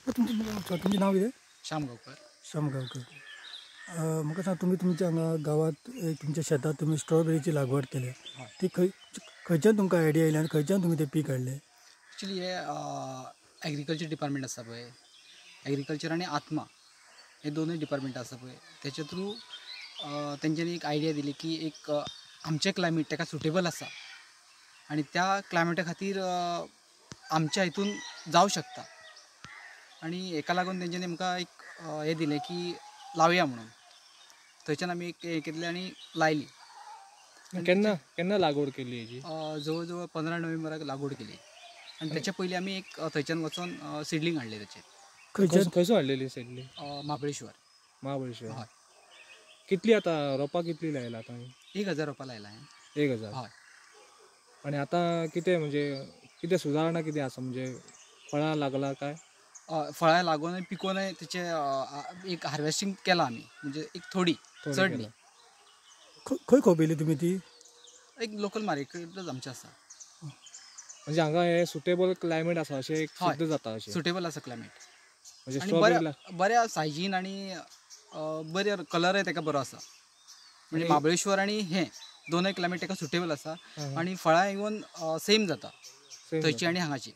तुमचें नांव कितें? श्याम गांवकर. श्याम गांवकर. म्हाका सांग, तुमी तुमच्या हांगा गांवांत तुमच्या शेतांत तुमी स्ट्रॉबेरीची लागवड केल्या. ती खंयच्यान तुमकां आयडिया आयली आनी खंयच्यान तुमी तें पीक हाडलें? ॲक्च्युली हे ॲग्रिकल्चर डिपार्टमेंट आसा पळय, ॲग्रिकल्चर आनी आत्मा हे दोनूय डिपार्टमेंट आसा पळय, तेच्या थ्रू तेंच्यांनी एक आयडिया दिली की एक आमचें क्लायमेट ताका सुटेबल आसा आनी त्या क्लायमेटा खातीर आमच्या हितून जावं शकता. आनी हेका लागून तेंच्यांनी आमकां एक हें दिलें की लावया म्हणून. थंयच्यान आमी एक हें केल्लें आनी लायली. केन्ना लागवड केली हेजी? जवळ जवळ 15 नोव्हेंबराक लागवड केली. आनी तेच्या पयलीं आमी एक थंयच्यान वचून सिडलींग हाडलें तेचें. खंयसून हाडलेली सिडलींग? महाबळेश्वर. हय. कितली आतां रोपां कितली लायला आतां? 1000 रोपां लायला हांवें. 1000? हय. आनी आतां कितें म्हणजे कितें सुदारणा कितें आसा, म्हणजे फळां लागला काय? फळां लागून पिकोवन तेचें एक हार्वेस्टिंग केलां आमी, म्हणजे एक थोडी चड न्ही. खंय खोपिली तुमी ती? एक लोकल मार्केटूच आमचें आसा. म्हणजे हांगा हे सुटेबल क्लायमेट आसा अशें एक सिद्ध जाता अशें? सुटेबल आसा क्लायमेट. म्हणजे आनी बऱ्या सायजीन आनी बऱ्या कलरय तेका बरो आसा. म्हणजे महाबळेश्वर आनी हें दोनूय क्लायमेट तेका सुटेबल आसा. आनी फळां इवन सेम जाता थंयची आनी हांगाची.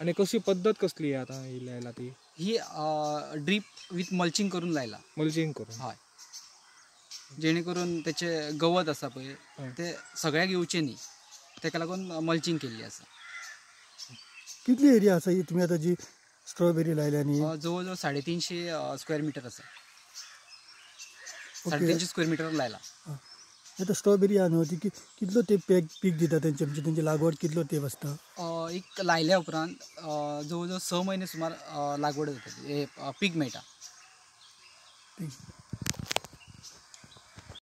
आनी कशी पद्दत कसली आतां ही लायला ती? ही ड्रीप विथ मल्चिंग करून लायला. मल्चिंग करून? हय. जेणे करून तेचें गवत आसा पळय तें सगळ्याक येवचें न्ही, तेका लागून मल्चिंग केल्ली आसा. कितली एरिया आसा ही तुमी आतां जी स्ट्रॉबेरी लायल्या न्ही? जवळ जवळ 350 स्क्वेअर मिटर आसा. 350 स्क्वेअर मिटर लायला. आतां स्ट्रॉबेरी आहा न्हू, ती कितलो ते पीक दिता तेंचे, म्हणजे तेंची लागवड कितलो तेंप आसता? एक लायल्या उपरांत जवळ जवळ 6 म्हयने सुमार लागवड जाता, पीक मेळटा.